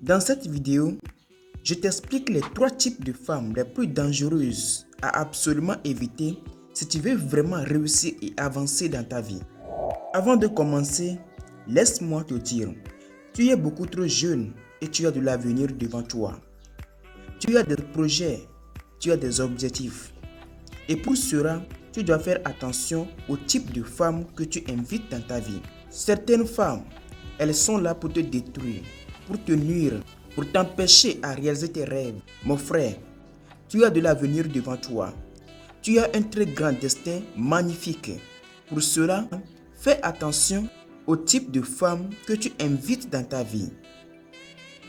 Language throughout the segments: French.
Dans cette vidéo, je t'explique les 3 types de femmes les plus dangereuses à absolument éviter si tu veux vraiment réussir et avancer dans ta vie. Avant de commencer, laisse-moi te dire, tu es beaucoup trop jeune et tu as de l'avenir devant toi. Tu as des projets, tu as des objectifs. Et pour cela, tu dois faire attention au type de femmes que tu invites dans ta vie. Certaines femmes, elles sont là pour te détruire, pour te nuire, pour t'empêcher à réaliser tes rêves. Mon frère, tu as de l'avenir devant toi. Tu as un très grand destin magnifique. Pour cela, fais attention au type de femmes que tu invites dans ta vie.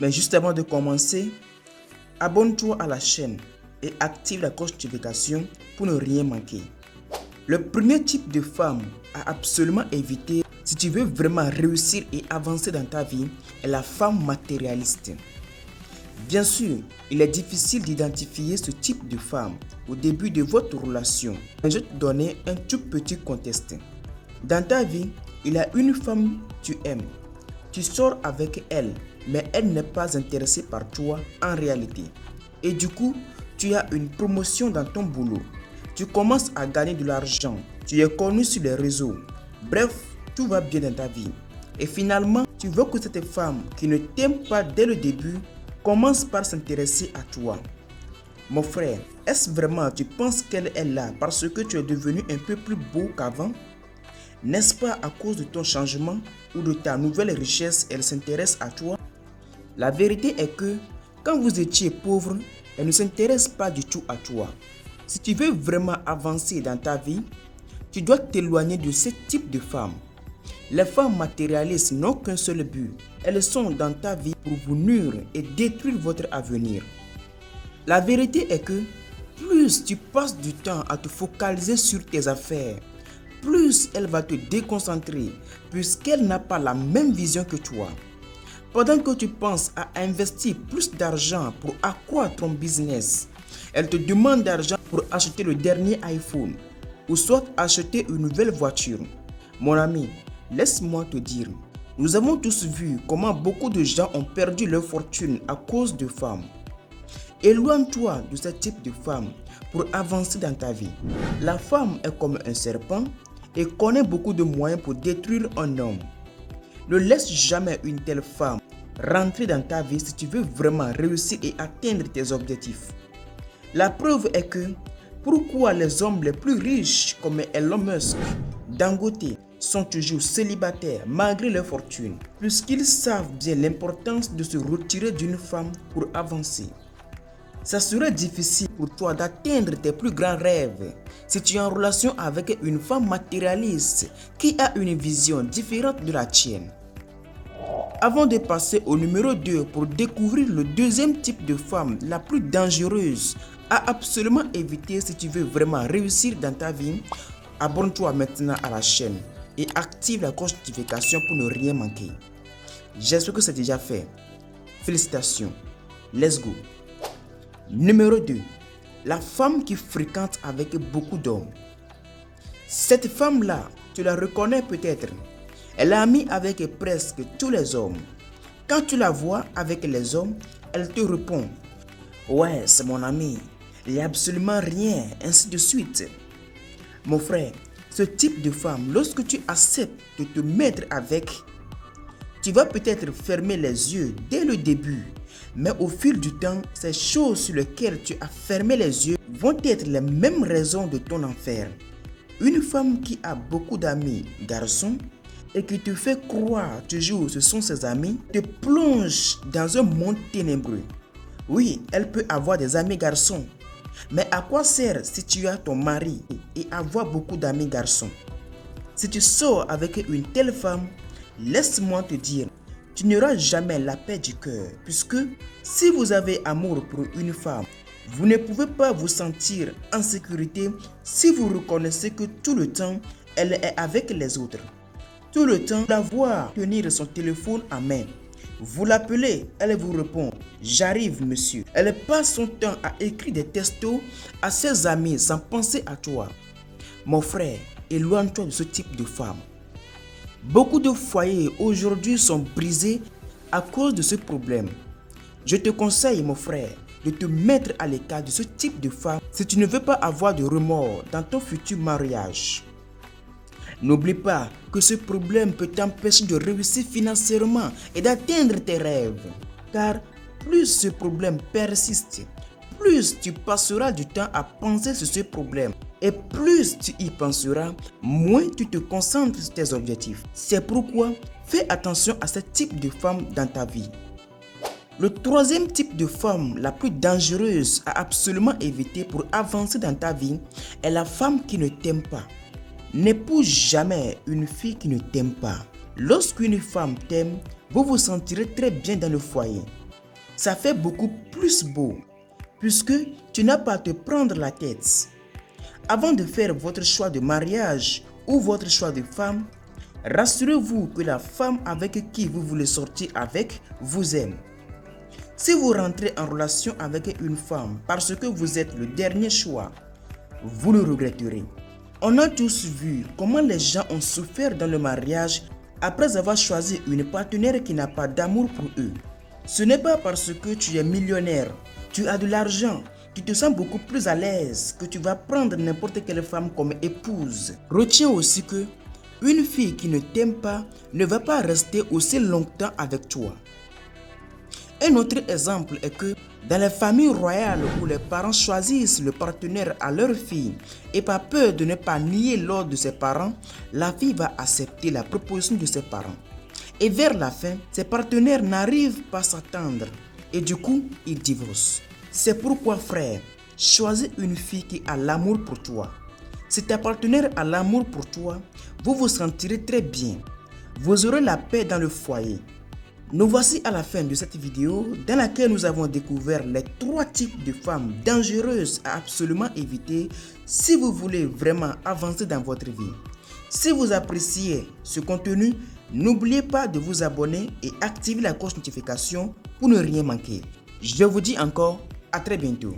Mais juste avant de commencer, abonne-toi à la chaîne et active la cloche de notification pour ne rien manquer. Le premier type de femme à absolument éviter si tu veux vraiment réussir et avancer dans ta vie est la femme matérialiste. Bien sûr, il est difficile d'identifier ce type de femme au début de votre relation. Je vais te donner un tout petit contexte. Dans ta vie, il y a une femme que tu aimes. Tu sors avec elle, mais elle n'est pas intéressée par toi en réalité. Et du coup, tu as une promotion dans ton boulot. Tu commences à gagner de l'argent. Tu es connu sur les réseaux. Bref, tout va bien dans ta vie. Et finalement, tu veux que cette femme qui ne t'aime pas dès le début commence par s'intéresser à toi. Mon frère, est-ce vraiment tu penses qu'elle est là parce que tu es devenu un peu plus beau qu'avant? N'est-ce pas à cause de ton changement ou de ta nouvelle richesse, elle s'intéresse à toi? La vérité est que quand vous étiez pauvre, elle ne s'intéresse pas du tout à toi. Si tu veux vraiment avancer dans ta vie, tu dois t'éloigner de ce type de femmes. Les femmes matérialistes n'ont qu'un seul but. Elles sont dans ta vie pour vous nuire et détruire votre avenir. La vérité est que plus tu passes du temps à te focaliser sur tes affaires, plus elle va te déconcentrer puisqu'elle n'a pas la même vision que toi. Pendant que tu penses à investir plus d'argent pour accroître ton business, elle te demande d'argent pour acheter le dernier iPhone ou soit acheter une nouvelle voiture. Mon ami, laisse-moi te dire, nous avons tous vu comment beaucoup de gens ont perdu leur fortune à cause de femmes. Éloigne-toi de ce type de femme pour avancer dans ta vie. La femme est comme un serpent et connaît beaucoup de moyens pour détruire un homme. Ne laisse jamais une telle femme rentrer dans ta vie si tu veux vraiment réussir et atteindre tes objectifs. La preuve est que pourquoi les hommes les plus riches comme Elon Musk, Dangote sont toujours célibataires malgré leur fortune, puisqu'ils savent bien l'importance de se retirer d'une femme pour avancer. Ça serait difficile pour toi d'atteindre tes plus grands rêves si tu es en relation avec une femme matérialiste qui a une vision différente de la tienne. Avant de passer au numéro 2 pour découvrir le deuxième type de femme la plus dangereuse à absolument éviter si tu veux vraiment réussir dans ta vie, abonne-toi maintenant à la chaîne et active la cloche de notification pour ne rien manquer. J'espère que c'est déjà fait. Félicitations. Let's go. Numéro 2. La femme qui fréquente avec beaucoup d'hommes. Cette femme-là, tu la reconnais peut-être. Elle est amie avec presque tous les hommes. Quand tu la vois avec les hommes, elle te répond « Ouais, c'est mon ami, il n'y a absolument rien, ainsi de suite. » Mon frère, ce type de femme, lorsque tu acceptes de te mettre avec, tu vas peut-être fermer les yeux dès le début, mais au fil du temps, ces choses sur lesquelles tu as fermé les yeux vont être les mêmes raisons de ton enfer. Une femme qui a beaucoup d'amis garçons et qui te fait croire toujours ce sont ses amis, te plonge dans un monde ténébreux. Oui, elle peut avoir des amis garçons, mais à quoi sert si tu as ton mari et avoir beaucoup d'amis garçons? Si tu sors avec une telle femme, laisse-moi te dire, tu n'auras jamais la paix du cœur, puisque si vous avez amour pour une femme, vous ne pouvez pas vous sentir en sécurité si vous reconnaissez que tout le temps, elle est avec les autres. Tout le temps, la voir tenir son téléphone en main. Vous l'appelez, elle vous répond « J'arrive, monsieur ». Elle passe son temps à écrire des textos à ses amis sans penser à toi. Mon frère, éloigne-toi de ce type de femme. Beaucoup de foyers aujourd'hui sont brisés à cause de ce problème. Je te conseille, mon frère, de te mettre à l'écart de ce type de femme si tu ne veux pas avoir de remords dans ton futur mariage. N'oublie pas que ce problème peut t'empêcher de réussir financièrement et d'atteindre tes rêves. Car plus ce problème persiste, plus tu passeras du temps à penser sur ce problème. Et plus tu y penseras, moins tu te concentres sur tes objectifs. C'est pourquoi fais attention à ce type de femme dans ta vie. Le troisième type de femme la plus dangereuse à absolument éviter pour avancer dans ta vie est la femme qui ne t'aime pas. N'épouse jamais une fille qui ne t'aime pas. Lorsqu'une femme t'aime, vous vous sentirez très bien dans le foyer. Ça fait beaucoup plus beau puisque tu n'as pas à te prendre la tête. Avant de faire votre choix de mariage ou votre choix de femme, rassurez-vous que la femme avec qui vous voulez sortir avec vous aime. Si vous rentrez en relation avec une femme parce que vous êtes le dernier choix, vous le regretterez. On a tous vu comment les gens ont souffert dans le mariage après avoir choisi une partenaire qui n'a pas d'amour pour eux. Ce n'est pas parce que tu es millionnaire, tu as de l'argent, tu te sens beaucoup plus à l'aise que tu vas prendre n'importe quelle femme comme épouse. Retiens aussi que une fille qui ne t'aime pas ne va pas rester aussi longtemps avec toi. Un autre exemple est que dans les familles royales où les parents choisissent le partenaire à leur fille et par peur de ne pas nier l'ordre de ses parents, la fille va accepter la proposition de ses parents. Et vers la fin, ses partenaires n'arrivent pas à s'attendre et du coup, ils divorcent. C'est pourquoi frère, choisis une fille qui a l'amour pour toi. Si ta partenaire a l'amour pour toi, vous vous sentirez très bien. Vous aurez la paix dans le foyer. Nous voici à la fin de cette vidéo dans laquelle nous avons découvert les 3 types de femmes dangereuses à absolument éviter si vous voulez vraiment avancer dans votre vie. Si vous appréciez ce contenu, n'oubliez pas de vous abonner et activer la cloche notification pour ne rien manquer. Je vous dis encore à très bientôt.